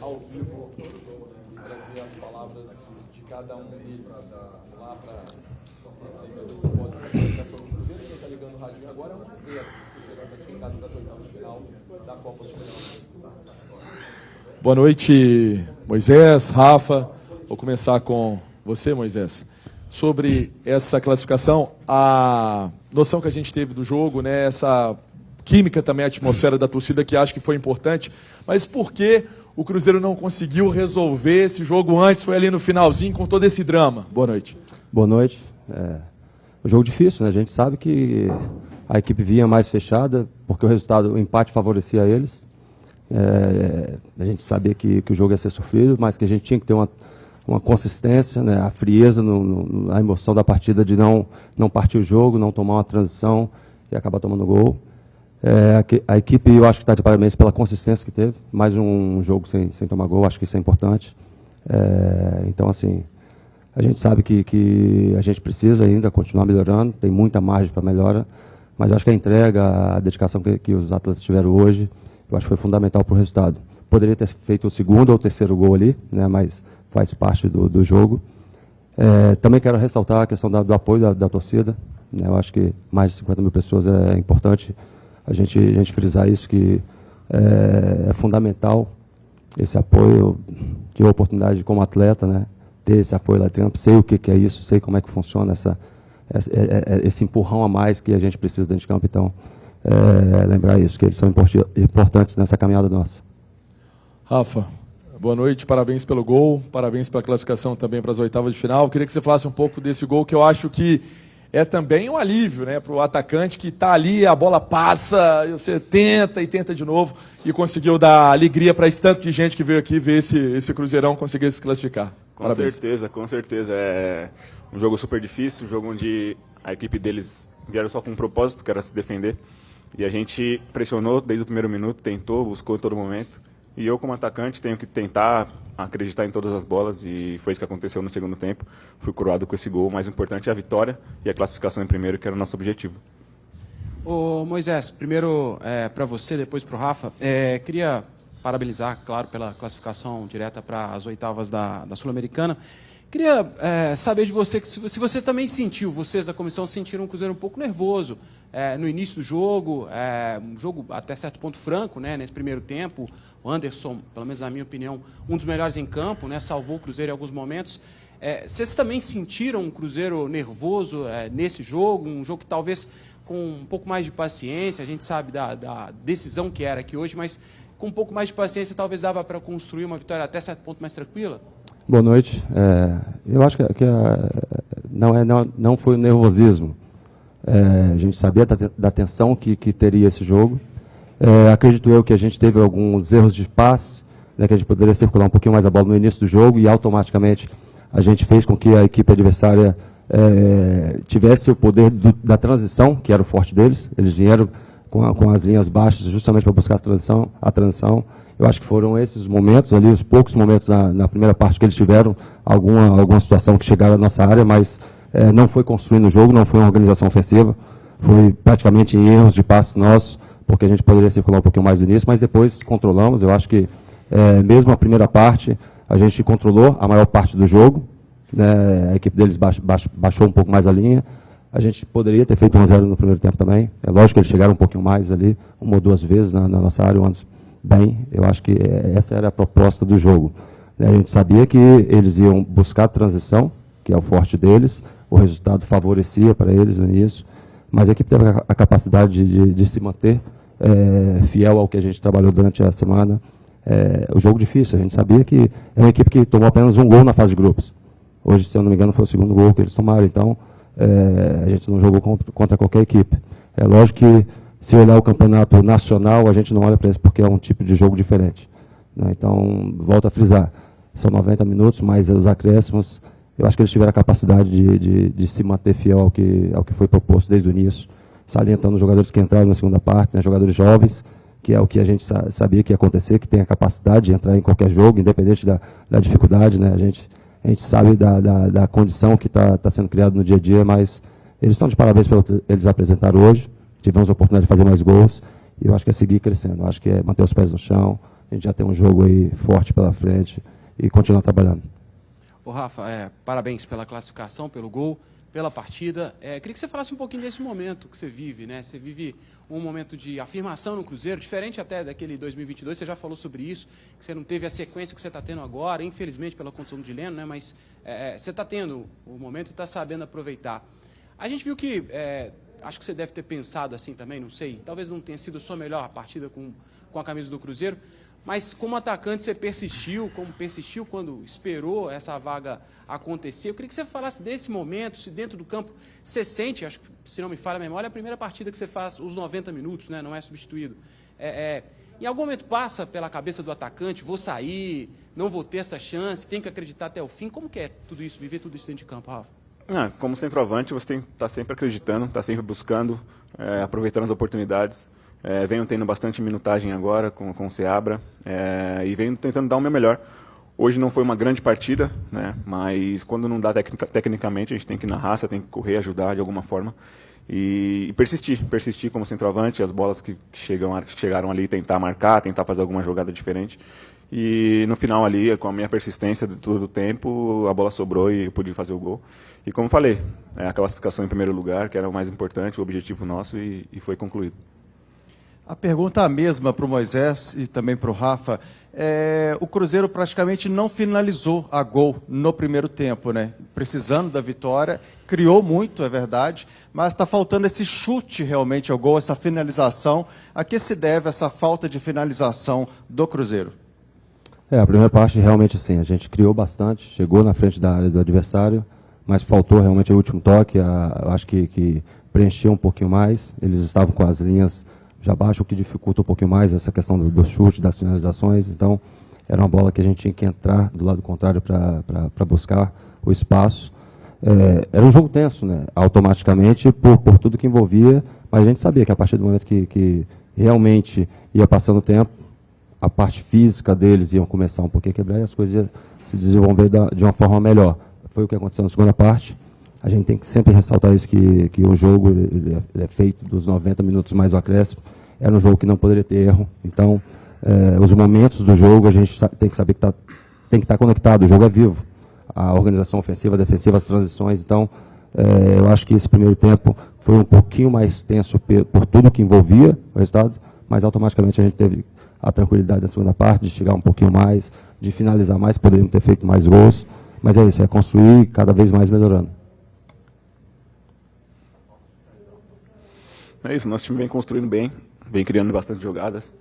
ao vivo e trazer as palavras de cada um deles lá para essa entrevista após essa classificação do Cruzeiro. Quem está ligando o rádio agora é 1-0. O Cruzeiro classificado para as oitavas de final da Copa Sul-Americana. Boa noite, Moisés, Rafa. Vou começar com você, Moisés. Sobre essa classificação, a noção que a gente teve do jogo, né, essa química também, a atmosfera da torcida, que acho que foi importante, mas por que o Cruzeiro não conseguiu resolver esse jogo antes, foi ali no finalzinho, com todo esse drama? Boa noite. Boa noite. Um jogo difícil, né? A gente sabe que a equipe vinha mais fechada, porque o empate favorecia eles. A gente sabia que o jogo ia ser sofrido, mas que a gente tinha que ter uma consistência, né? A frieza, a emoção da partida de não partir o jogo, não tomar uma transição e acabar tomando gol. A equipe, eu acho que está de parabéns pela consistência que teve. Mais um jogo sem tomar gol, acho que isso é importante. Então, assim, a gente sabe que a gente precisa ainda continuar melhorando, tem muita margem para melhora, mas acho que a entrega, a dedicação que os atletas tiveram hoje, eu acho que foi fundamental para o resultado. Poderia ter feito o segundo ou o terceiro gol ali, né, mas faz parte do jogo. Também quero ressaltar a questão do apoio da torcida, né, eu acho que mais de 50 mil pessoas é importante a gente frisar isso, que é fundamental esse apoio. Tive a oportunidade como atleta, né, ter esse apoio lá de campo, sei o que é isso, sei como é que funciona esse empurrão a mais que a gente precisa dentro de campo. Então, lembrar isso, que eles são importantes nessa caminhada nossa. Rafa, boa noite, parabéns pelo gol, parabéns pela classificação também para as oitavas de final. Queria que você falasse um pouco desse gol, que eu acho que é também um alívio, né, para o atacante que está ali, a bola passa, e você tenta e tenta de novo, e conseguiu dar alegria para esse tanto de gente que veio aqui ver esse Cruzeirão conseguir se classificar. Parabéns. Com certeza. É um jogo super difícil, um jogo onde a equipe deles vieram só com um propósito, que era se defender. E a gente pressionou desde o primeiro minuto, tentou, buscou em todo momento. E eu, como atacante, tenho que tentar acreditar em todas as bolas, e foi isso que aconteceu no segundo tempo. Fui coroado com esse gol. O mais importante é a vitória e a classificação em primeiro, que era o nosso objetivo. Ô Moisés, primeiro para você, depois para o Rafa. Queria parabenizar, claro, pela classificação direta para as oitavas da Sul-Americana. Queria saber de você, se você também sentiu, vocês da comissão sentiram um Cruzeiro um pouco nervoso no início do jogo, um jogo até certo ponto franco, né, nesse primeiro tempo. O Anderson, pelo menos na minha opinião, um dos melhores em campo, né, salvou o Cruzeiro em alguns momentos. Vocês também sentiram um Cruzeiro nervoso nesse jogo, um jogo que talvez com um pouco mais de paciência, a gente sabe da decisão que era aqui hoje, mas com um pouco mais de paciência talvez dava para construir uma vitória até certo ponto mais tranquila? Boa noite. Eu acho que não foi o nervosismo. A gente sabia da tensão que teria esse jogo. Acredito eu que a gente teve alguns erros de passe, né, que a gente poderia circular um pouquinho mais a bola no início do jogo, e automaticamente a gente fez com que a equipe adversária tivesse o poder da transição, que era o forte deles. Eles vieram com as linhas baixas justamente para buscar a transição. Eu acho que foram esses momentos ali, os poucos momentos na primeira parte que eles tiveram alguma situação que chegaram à nossa área, mas não foi construindo o jogo, não foi uma organização ofensiva, foi praticamente em erros de passes nossos, porque a gente poderia circular um pouquinho mais no início, mas depois controlamos. Eu acho que mesmo a primeira parte, a gente controlou a maior parte do jogo, né, a equipe deles baixou um pouco mais a linha. A gente poderia ter feito 1-0 no primeiro tempo também. É lógico que eles chegaram um pouquinho mais ali, uma ou duas vezes na nossa área, antes bem. Eu acho que essa era a proposta do jogo. A gente sabia que eles iam buscar transição, que é o forte deles, o resultado favorecia para eles no início, mas a equipe teve a capacidade de se manter fiel ao que a gente trabalhou durante a semana. O jogo difícil, a gente sabia que é uma equipe que tomou apenas um gol na fase de grupos. Hoje, se eu não me engano, foi o segundo gol que eles tomaram, então a gente não jogou contra qualquer equipe. É lógico que, se olhar o campeonato nacional, a gente não olha para isso porque é um tipo de jogo diferente, né? Então, volto a frisar, são 90 minutos, mais os acréscimos. Eu acho que eles tiveram a capacidade de se manter fiel ao que foi proposto desde o início, salientando os jogadores que entraram na segunda parte, né, jogadores jovens, que é o que a gente sabia que ia acontecer, que tem a capacidade de entrar em qualquer jogo, independente da dificuldade, né? A gente sabe da condição que está sendo criada no dia a dia, mas eles estão de parabéns pelo que eles apresentaram hoje. Tivemos a oportunidade de fazer mais gols, e eu acho que é seguir crescendo. Eu acho que é manter os pés no chão, a gente já tem um jogo aí forte pela frente e continuar trabalhando. Ô Rafa, parabéns pela classificação, pelo gol, pela partida. Queria que você falasse um pouquinho desse momento que você vive, né? Você vive um momento de afirmação no Cruzeiro, diferente até daquele 2022, você já falou sobre isso, que você não teve a sequência que você está tendo agora, infelizmente pela condição do Dileno, né? Mas você está tendo o momento e está sabendo aproveitar. A gente viu que, acho que você deve ter pensado assim também, não sei, talvez não tenha sido a sua melhor partida com a camisa do Cruzeiro, mas como atacante você persistiu, como persistiu quando esperou essa vaga acontecer. Eu queria que você falasse desse momento, se dentro do campo você sente, acho que se não me falha a memória, é a primeira partida que você faz os 90 minutos, né, não é substituído. Em algum momento passa pela cabeça do atacante, vou sair, não vou ter essa chance, tenho que acreditar até o fim. Como que é tudo isso, viver tudo isso dentro de campo, Rafa? Como centroavante, você tem que estar sempre acreditando, estar sempre buscando, aproveitando as oportunidades. Venho tendo bastante minutagem agora com o Seabra e venho tentando dar o meu melhor. Hoje não foi uma grande partida, né, mas quando não dá tecnicamente, a gente tem que ir na raça, tem que correr, ajudar de alguma forma. E persistir como centroavante, as bolas que chegaram ali, tentar marcar, tentar fazer alguma jogada diferente. E no final ali, com a minha persistência de todo o tempo, a bola sobrou e eu pude fazer o gol. E como falei, a classificação em primeiro lugar, que era o mais importante, o objetivo nosso, e foi concluído. A pergunta é a mesma para o Moisés e também para o Rafa. O Cruzeiro praticamente não finalizou a gol no primeiro tempo, né? Precisando da vitória, criou muito, é verdade, mas está faltando esse chute realmente ao gol, essa finalização. A que se deve essa falta de finalização do Cruzeiro? A primeira parte realmente assim, a gente criou bastante, chegou na frente da área do adversário, mas faltou realmente o último toque, acho que preencheu um pouquinho mais, eles estavam com as linhas já baixo, o que dificulta um pouquinho mais essa questão do chute, das finalizações. Então, era uma bola que a gente tinha que entrar do lado contrário para buscar o espaço. Era um jogo tenso, né? Automaticamente, por tudo que envolvia, mas a gente sabia que a partir do momento que realmente ia passando o tempo, a parte física deles iam começar um pouquinho a quebrar e as coisas iam se desenvolver de uma forma melhor. Foi o que aconteceu na segunda parte. A gente tem que sempre ressaltar isso, que o jogo ele é feito dos 90 minutos mais o acréscimo. Era um jogo que não poderia ter erro. Então, os momentos do jogo, a gente tem que saber que tem que estar conectado. O jogo é vivo. A organização ofensiva, defensiva, as transições. Então, eu acho que esse primeiro tempo foi um pouquinho mais tenso por tudo que envolvia o resultado, mas automaticamente a gente teve a tranquilidade da segunda parte, de chegar um pouquinho mais, de finalizar mais, poderíamos ter feito mais gols. Mas é isso, é construir cada vez mais melhorando. É isso, nosso time vem construindo bem, vem criando bastante jogadas.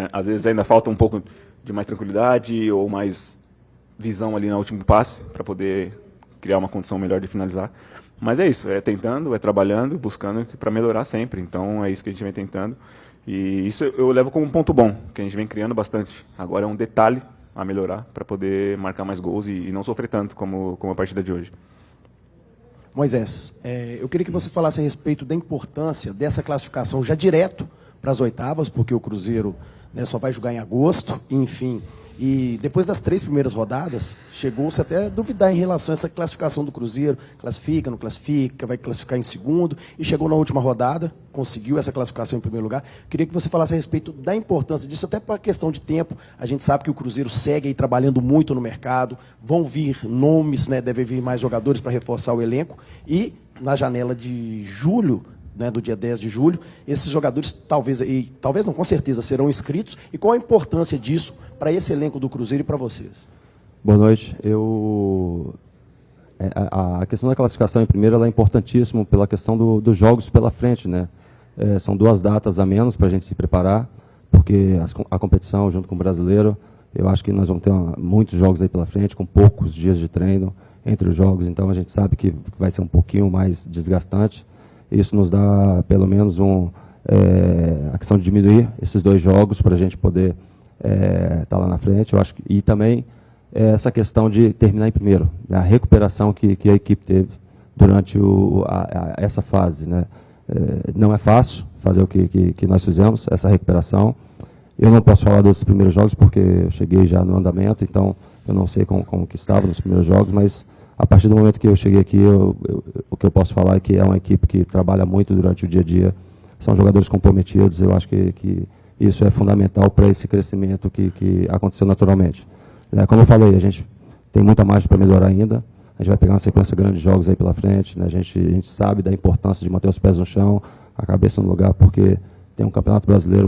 Às vezes ainda falta um pouco de mais tranquilidade ou mais visão ali no último passe para poder criar uma condição melhor de finalizar. Mas é isso, tentando, trabalhando, buscando para melhorar sempre. Então é isso que a gente vem tentando. E isso eu levo como um ponto bom, que a gente vem criando bastante. Agora é um detalhe a melhorar para poder marcar mais gols e não sofrer tanto como a partida de hoje. Moisés, eu queria que você falasse a respeito da importância dessa classificação já direto para as oitavas, porque o Cruzeiro, né, só vai jogar em agosto, enfim. E depois das 3 primeiras rodadas, chegou-se até a duvidar em relação a essa classificação do Cruzeiro. Classifica, não classifica, vai classificar em segundo. E chegou na última rodada, conseguiu essa classificação em primeiro lugar. Queria que você falasse a respeito da importância disso, até para questão de tempo. A gente sabe que o Cruzeiro segue aí trabalhando muito no mercado. Vão vir nomes, né, devem vir mais jogadores para reforçar o elenco. E na janela de julho, né, do dia 10 de julho, esses jogadores talvez não, com certeza serão inscritos. E qual a importância disso para esse elenco do Cruzeiro e para vocês? Boa noite. A questão da classificação em primeiro ela é importantíssima pela questão dos jogos pela frente, né? São 2 datas a menos para a gente se preparar, porque a competição junto com o brasileiro, eu acho que nós vamos ter muitos jogos aí pela frente, com poucos dias de treino entre os jogos, então a gente sabe que vai ser um pouquinho mais desgastante. Isso nos dá, pelo menos, a questão de diminuir esses 2 jogos para a gente poder estar lá na frente. Eu acho e também essa questão de terminar em primeiro, né, a recuperação que a equipe teve durante essa fase. Né? Não é fácil fazer o que nós fizemos, essa recuperação. Eu não posso falar dos primeiros jogos porque eu cheguei já no andamento, então eu não sei como que estava nos primeiros jogos, mas a partir do momento que eu cheguei aqui, o que eu posso falar é que é uma equipe que trabalha muito durante o dia a dia, são jogadores comprometidos, eu acho que Isso é fundamental para esse crescimento que aconteceu naturalmente. Como eu falei, a gente tem muita margem para melhorar ainda. A gente vai pegar uma sequência grande de jogos aí pela frente. Né? A gente sabe da importância de manter os pés no chão, a cabeça no lugar, porque tem um campeonato brasileiro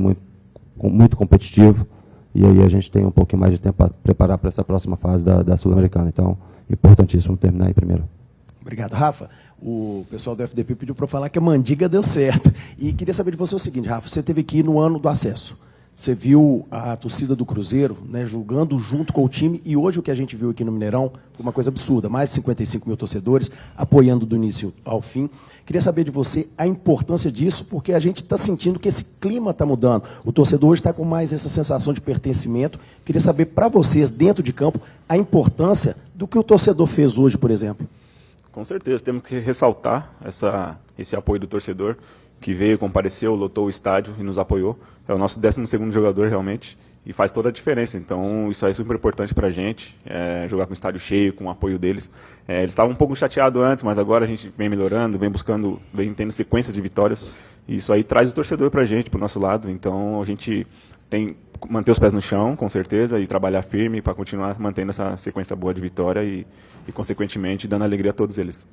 muito competitivo. E aí a gente tem um pouquinho mais de tempo para preparar para essa próxima fase da Sul-Americana. Então, importantíssimo terminar em primeiro. Obrigado, Rafa. O pessoal do FDP pediu para eu falar que a Mandiga deu certo. E queria saber de você o seguinte, Rafa, você esteve aqui no ano do acesso. Você viu a torcida do Cruzeiro, né, jogando junto com o time, e hoje o que a gente viu aqui no Mineirão foi uma coisa absurda, mais de 55 mil torcedores, apoiando do início ao fim. Queria saber de você a importância disso, porque a gente está sentindo que esse clima está mudando. O torcedor hoje está com mais essa sensação de pertencimento. Queria saber para vocês, dentro de campo, a importância do que o torcedor fez hoje, por exemplo. Com certeza, temos que ressaltar esse apoio do torcedor, que veio, compareceu, lotou o estádio e nos apoiou. É o nosso 12º jogador, realmente, e faz toda a diferença. Então, isso aí é super importante para a gente, jogar com o estádio cheio, com o apoio deles. Eles estavam um pouco chateados antes, mas agora a gente vem melhorando, vem tendo sequência de vitórias, e isso aí traz o torcedor para a gente, para o nosso lado. Então, a gente tem que manter os pés no chão, com certeza, e trabalhar firme para continuar mantendo essa sequência boa de vitória e, consequentemente, dando alegria a todos eles.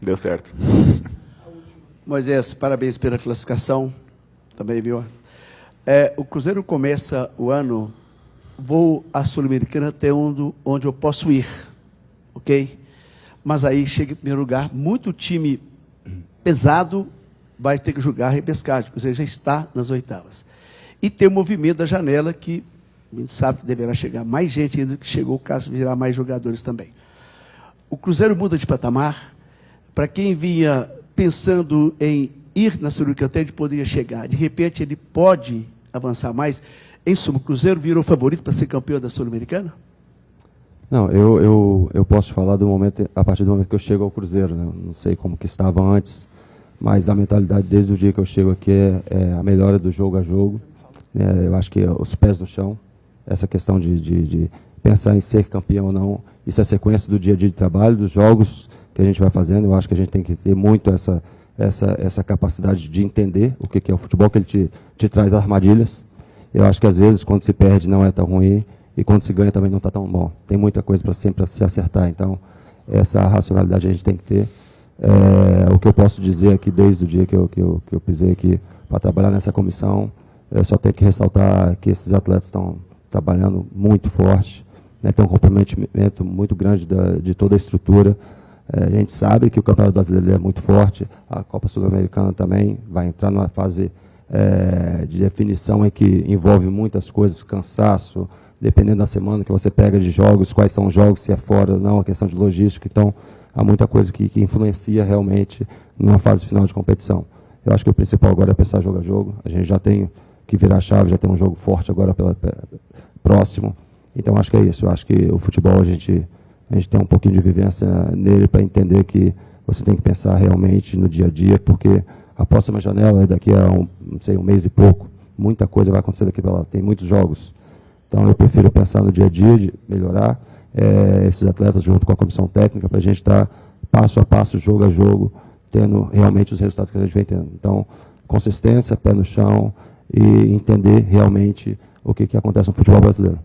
Deu certo. Moisés, parabéns pela classificação, também, viu? O Cruzeiro começa o ano, vou à Sul-Americana até onde eu posso ir, ok? Mas aí chega em primeiro lugar, muito time pesado vai ter que jogar a repescagem, o Cruzeiro já está nas oitavas. E tem o movimento da janela, que a gente sabe que deverá chegar mais gente ainda, que chegou o caso de virar mais jogadores também. O Cruzeiro muda de patamar, para quem vinha pensando em ir na Sul-Americana, ele poderia chegar. De repente, ele pode avançar mais. Em suma, o Cruzeiro virou favorito para ser campeão da Sul-Americana? Não, eu posso falar a partir do momento que eu chego ao Cruzeiro. Né? Não sei como que estava antes, mas a mentalidade desde o dia que eu chego aqui é a melhora do jogo a jogo. Eu acho que os pés no chão, essa questão de pensar em ser campeão ou não, isso é sequência do dia a dia de trabalho, dos jogos que a gente vai fazendo. Eu acho que a gente tem que ter muito essa capacidade de entender o que é o futebol, que ele te traz armadilhas. Eu acho que às vezes quando se perde não é tão ruim e quando se ganha também não está tão bom. Tem muita coisa para sempre se acertar, então essa racionalidade a gente tem que ter. O que eu posso dizer aqui desde o dia que eu pisei aqui para trabalhar nessa comissão, eu só tenho que ressaltar que esses atletas estão trabalhando muito forte, né, tem um comprometimento muito grande de toda a estrutura. A gente sabe que o Campeonato Brasileiro é muito forte, a Copa Sul-Americana também vai entrar numa fase de definição em que envolve muitas coisas, cansaço, dependendo da semana que você pega de jogos, quais são os jogos, se é fora ou não, a questão de logística. Então, há muita coisa que influencia realmente numa fase final de competição. Eu acho que o principal agora é pensar jogo a jogo. A gente já tem que virar a chave, já tem um jogo forte agora próximo. Então, acho que é isso. Eu acho que o futebol, a gente tem um pouquinho de vivência nele para entender que você tem que pensar realmente no dia a dia, porque a próxima janela é daqui a um mês e pouco. Muita coisa vai acontecer daqui para lá. Tem muitos jogos. Então, eu prefiro pensar no dia a dia, de melhorar esses atletas junto com a comissão técnica, para a gente estar passo a passo, jogo a jogo, tendo realmente os resultados que a gente vem tendo. Então, consistência, pé no chão e entender realmente o que acontece no futebol brasileiro.